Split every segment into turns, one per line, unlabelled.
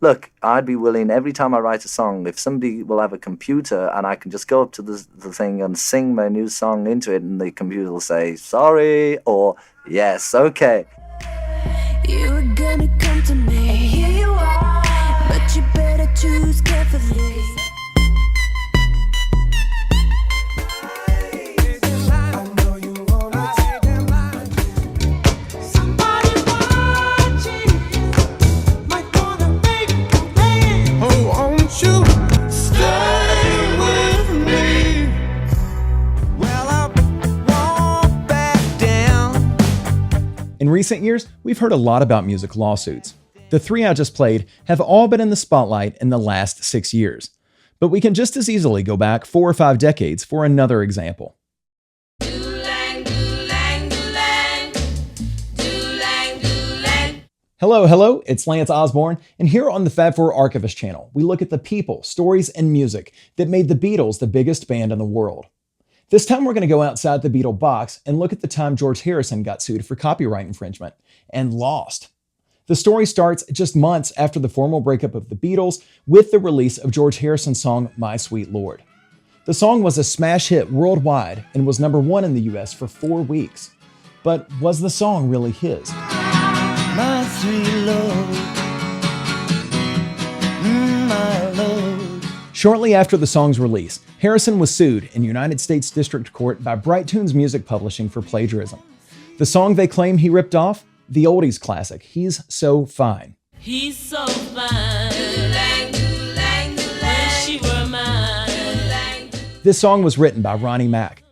look, I'd be willing, every time I write a song, if somebody will have a computer and I can just go up to the thing and sing my new song into it, and the computer will say, sorry, or yes, okay.
You were gonna come to me, and here you are, but you better choose carefully.
In recent years, we've heard a lot about music lawsuits. The three I just played have all been in the spotlight in the last 6 years. But we can just as easily go back 4 or 5 decades for another example. Hello, it's Lance Osborne, and here on the FabFourArchivist channel, we look at the people, stories, and music that made the Beatles the biggest band in the world. This time we're going to go outside the Beatle box and look at the time George Harrison got sued for copyright infringement and lost. The story starts just months after the formal breakup of the Beatles with the release of George Harrison's song My Sweet Lord. The song was a smash hit worldwide and was #1 in the US for 4 weeks. But was the song really his?
My sweet Lord, my Lord.
Shortly after the song's release, Harrison was sued in United States District Court by Bright Tunes Music Publishing for plagiarism. The song they claim he ripped off? The oldies classic, He's So Fine.
He's so fine. Wish she were mine.
This song was written by Ronnie Mack,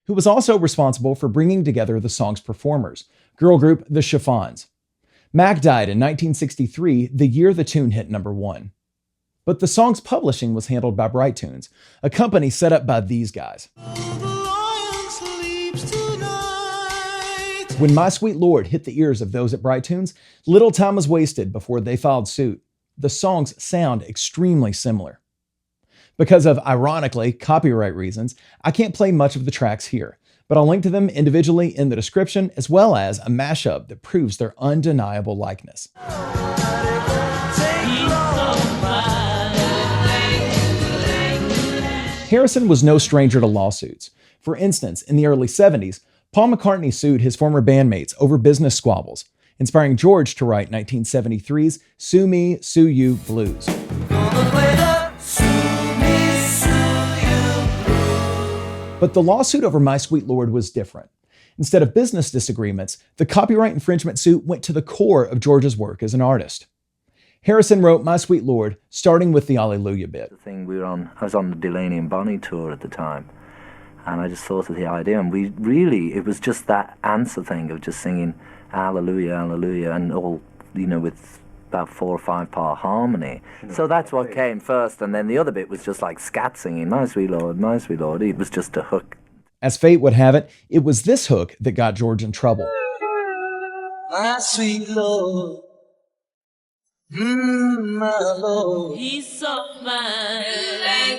who was also responsible for bringing together the song's performers, girl group The Chiffons. Mack died in 1963, the year the tune hit #1. But the song's publishing was handled by Bright Tunes, a company set up by these guys. When My Sweet Lord hit the ears of those at Bright Tunes, little time was wasted before they filed suit. The songs sound extremely similar. Because of, ironically, copyright reasons, I can't play much of the tracks here, but I'll link to them individually in the description, as well as a mashup that proves their undeniable likeness. Harrison was no stranger to lawsuits. For instance, in the early 70s, Paul McCartney sued his former bandmates over business squabbles, inspiring George to write 1973's Sue Me, Sue You blues. But the lawsuit over My Sweet Lord was different. Instead of business disagreements, the copyright infringement suit went to the core of George's work as an artist. Harrison wrote My Sweet Lord, starting with the Alleluia bit.
The thing I was on the Delaney and Bonnie tour at the time, and I just thought of the idea, and it was just that answer thing of just singing Alleluia, Alleluia, and all, with about 4 or 5 part harmony. So that's what came first, and then the other bit was just like scat singing, My Sweet Lord, My Sweet Lord. It was just a hook.
As fate would have it, it was this hook that got George in trouble.
My sweet Lord, my Lord.
He's so fine.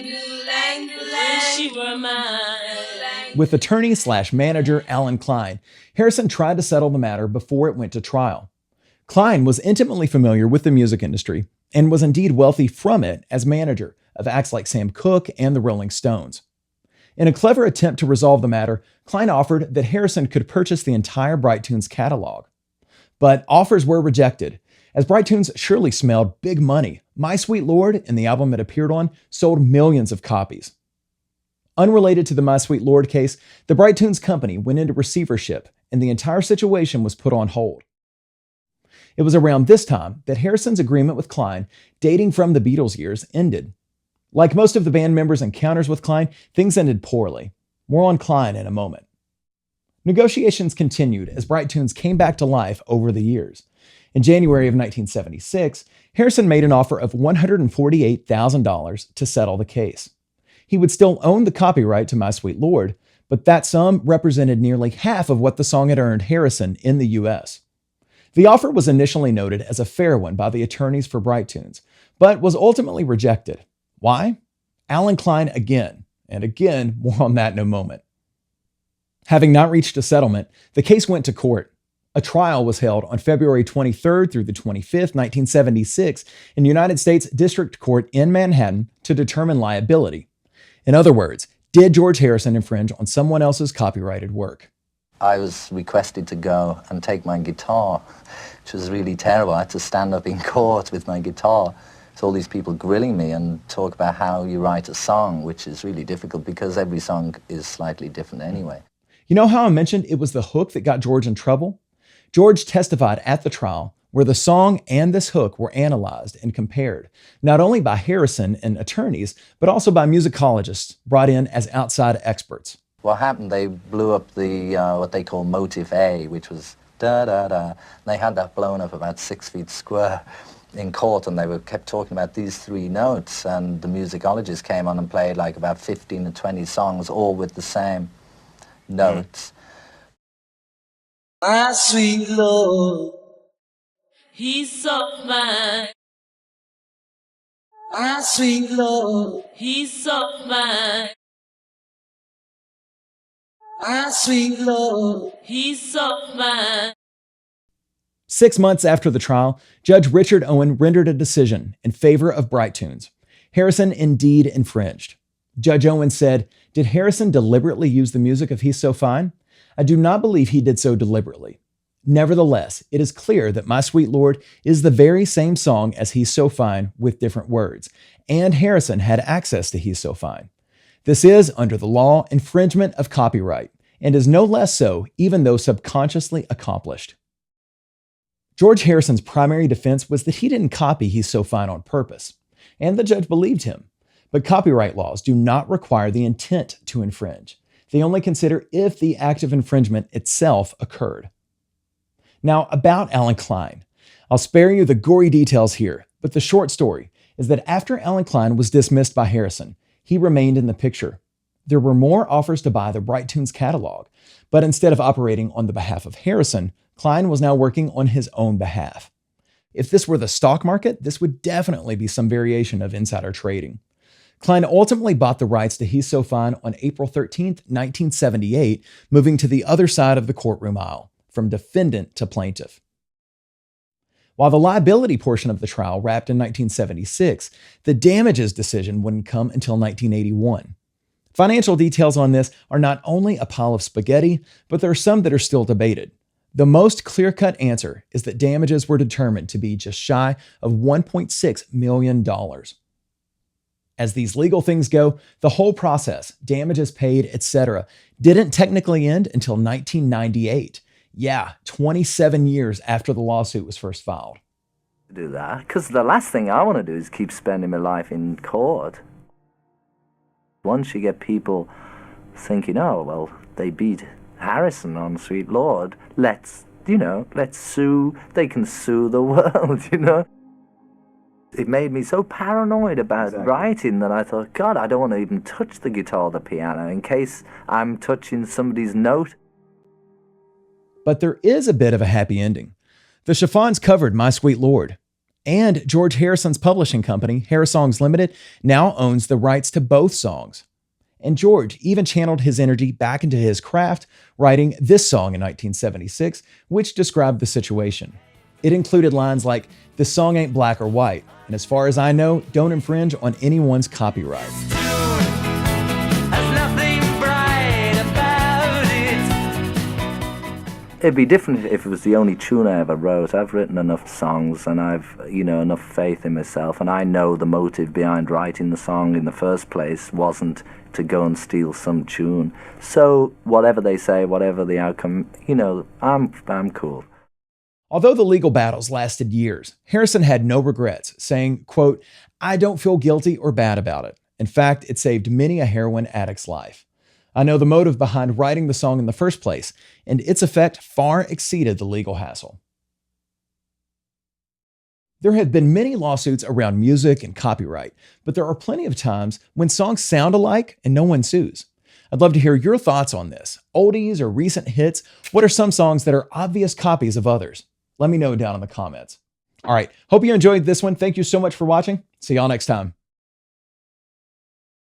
Wish she were mine.
With attorney/manager Allen Klein, Harrison tried to settle the matter before it went to trial. Klein was intimately familiar with the music industry and was indeed wealthy from it as manager of acts like Sam Cooke and the Rolling Stones. In a clever attempt to resolve the matter, Klein offered that Harrison could purchase the entire Bright Tunes catalog. But offers were rejected, as Bright Tunes surely smelled big money. My Sweet Lord and the album it appeared on sold millions of copies. Unrelated to the My Sweet Lord case, the Bright Tunes company went into receivership and the entire situation was put on hold. It was around this time that Harrison's agreement with Klein, dating from the Beatles years, ended. Like most of the band members' encounters with Klein, things ended poorly. More on Klein in a moment. Negotiations continued as Bright Tunes came back to life over the years. In January of 1976, Harrison made an offer of $148,000 to settle the case. He would still own the copyright to My Sweet Lord, but that sum represented nearly half of what the song had earned Harrison in the US. The offer was initially noted as a fair one by the attorneys for Bright Tunes, but was ultimately rejected. Why? Allen Klein again, and again, more on that in a moment. Having not reached a settlement, the case went to court. A trial was held on February 23rd through the 25th, 1976, in United States District Court in Manhattan to determine liability. In other words, did George Harrison infringe on someone else's copyrighted work?
I was requested to go and take my guitar, which was really terrible. I had to stand up in court with my guitar. So all these people grilling me and talk about how you write a song, which is really difficult because every song is slightly different anyway.
You know how I mentioned it was the hook that got George in trouble? George testified at the trial where the song and this hook were analyzed and compared, not only by Harrison and attorneys, but also by musicologists brought in as outside experts.
What happened, they blew up the, what they call motive A, which was da-da-da. They had that blown up about 6 feet square in court, and they kept talking about these 3 notes, and the musicologist came on and played like about 15 or 20 songs, all with the same notes.
My sweet Lord,
He's so fine.
my sweet Lord,
He's so fine.
my sweet Lord.
He's so fine.
6 months after the trial, Judge Richard Owen rendered a decision in favor of Bright Tunes. Harrison indeed infringed. Judge Owen said, "Did Harrison deliberately use the music of He's So Fine? I do not believe he did so deliberately. Nevertheless, it is clear that My Sweet Lord is the very same song as He's So Fine with different words, and Harrison had access to He's So Fine. This is, under the law, infringement of copyright, and is no less so even though subconsciously accomplished." George Harrison's primary defense was that he didn't copy He's So Fine on purpose, and the judge believed him. But copyright laws do not require the intent to infringe. They only consider if the act of infringement itself occurred. Now, about Allen Klein. I'll spare you the gory details here, but the short story is that after Allen Klein was dismissed by Harrison, he remained in the picture. There were more offers to buy the Bright Tunes catalog, but instead of operating on the behalf of Harrison, Klein was now working on his own behalf. If this were the stock market, this would definitely be some variation of insider trading. Klein ultimately bought the rights to He's So Fine on April 13, 1978, moving to the other side of the courtroom aisle, from defendant to plaintiff. While the liability portion of the trial wrapped in 1976, the damages decision wouldn't come until 1981. Financial details on this are not only a pile of spaghetti, but there are some that are still debated. The most clear-cut answer is that damages were determined to be just shy of $1.6 million. As these legal things go, the whole process, damages paid, etc., didn't technically end until 1998. Yeah, 27 years after the lawsuit was first filed.
Do that, because the last thing I want to do is keep spending my life in court. Once you get people thinking, oh, well, they beat Harrison on Sweet Lord, let's sue, they can sue the world, It made me so paranoid about writing that I thought, God, I don't want to even touch the guitar or the piano in case I'm touching somebody's note.
But there is a bit of a happy ending. The Chiffons covered My Sweet Lord, and George Harrison's publishing company, Harrisongs Limited, now owns the rights to both songs. And George even channeled his energy back into his craft, writing this song in 1976, which described the situation. It included lines like, "This song ain't black or white, and as far as I know, don't infringe on anyone's copyright."
It'd be different if it was the only tune I ever wrote. I've written enough songs, and I've, enough faith in myself, and I know the motive behind writing the song in the first place wasn't to go and steal some tune. So whatever they say, whatever the outcome, I'm cool.
Although the legal battles lasted years, Harrison had no regrets, saying, quote, "I don't feel guilty or bad about it. In fact, it saved many a heroin addict's life. I know the motive behind writing the song in the first place, and its effect far exceeded the legal hassle." There have been many lawsuits around music and copyright, but there are plenty of times when songs sound alike and no one sues. I'd love to hear your thoughts on this. Oldies or recent hits, what are some songs that are obvious copies of others? Let me know down in the comments. All right, hope you enjoyed this one. Thank you so much for watching. See y'all next time.